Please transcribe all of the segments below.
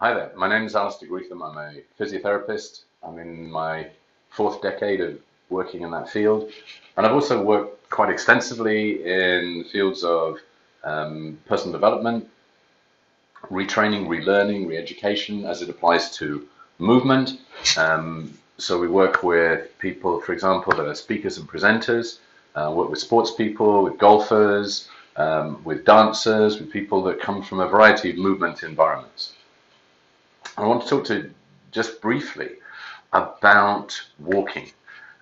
Hi there, my name is Alistair Greetham. I'm a physiotherapist. I'm in my fourth decade of working in that field. And I've also worked quite extensively in fields of personal development, retraining, relearning, re-education as it applies to movement. So we work with people, for example, that are speakers and presenters, work with sports people, with golfers, with dancers, with people that come from a variety of movement environments. I want to talk to just briefly about walking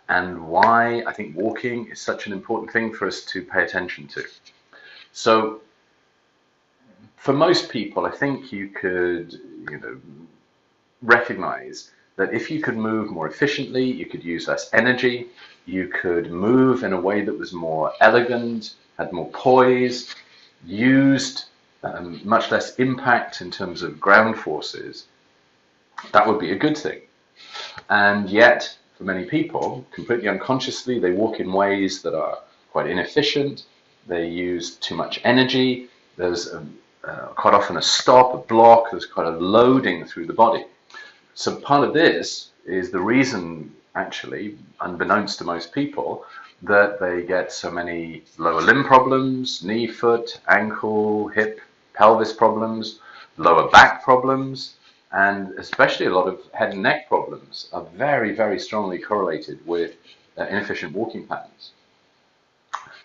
and why I think walking is such an important thing for us to pay attention to. So, for most people, I think you could, recognize that if you could move more efficiently, you could use less energy, you could move in a way that was more elegant, had more poise, used much less impact in terms of ground forces, that would be a good thing. And yet, for many people, completely unconsciously, they walk in ways that are quite inefficient. They use too much energy. There's quite often a stop, a block. There's quite a loading through the body. So part of this is the reason, actually, unbeknownst to most people, that they get so many lower limb problems, knee, foot, ankle, hip, pelvis problems, lower back problems, and especially a lot of head and neck problems are very, very strongly correlated with inefficient walking patterns.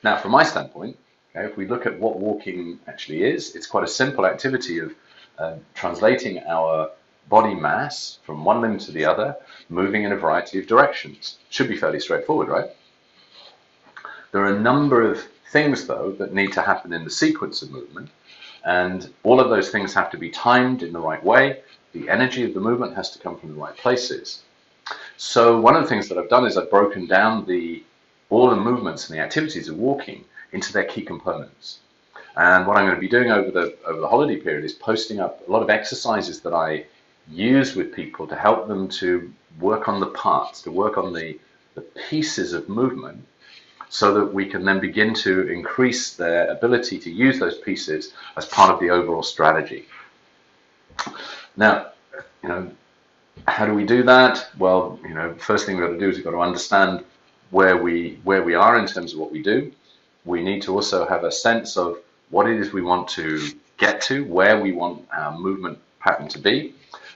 Now, from my standpoint, okay, if we look at what walking actually is, it's quite a simple activity of translating our body mass from one limb to the other, moving in a variety of directions. Should be fairly straightforward, right? There are a number of things, though, that need to happen in the sequence of movement, and all of those things have to be timed in the right way. The energy of the movement has to come from the right places. So one of the things that I've done is I've broken down all the movements and the activities of walking into their key components. And what I'm going to be doing over the holiday period is posting up a lot of exercises that I use with people to help them to work on the parts, to work on the pieces of movement, so that we can then begin to increase their ability to use those pieces as part of the overall strategy. Now, how do we do that? Well, first thing we've got to do is we've got to understand where we are in terms of what we do. We need to also have a sense of what it is we want to get to, where we want our movement pattern to be,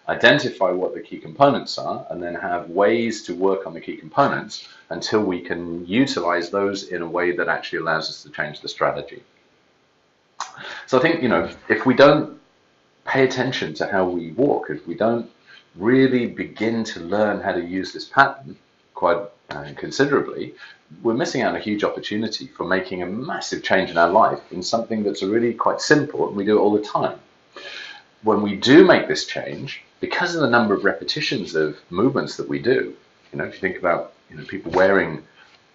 identify what the key components are, and then have ways to work on the key components until we can utilize those in a way that actually allows us to change the strategy. So I think, if we don't pay attention to how we walk, if we don't really begin to learn how to use this pattern quite considerably, we're missing out on a huge opportunity for making a massive change in our life in something that's really quite simple, and we do it all the time. When we do make this change, because of the number of repetitions of movements that we do, if you think about people wearing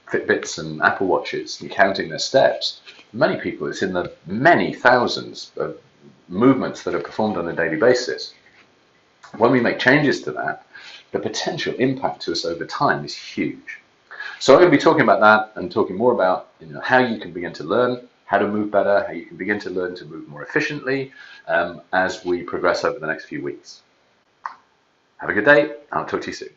Fitbits and Apple Watches and counting their steps, for many people it's in the many thousands of movements that are performed on a daily basis. When we make changes to that, the potential impact to us over time is huge. So I'm going to be talking about that and talking more about how you can begin to learn how to move better, how you can begin to learn to move more efficiently as we progress over the next few weeks. Have a good day. I'll talk to you soon.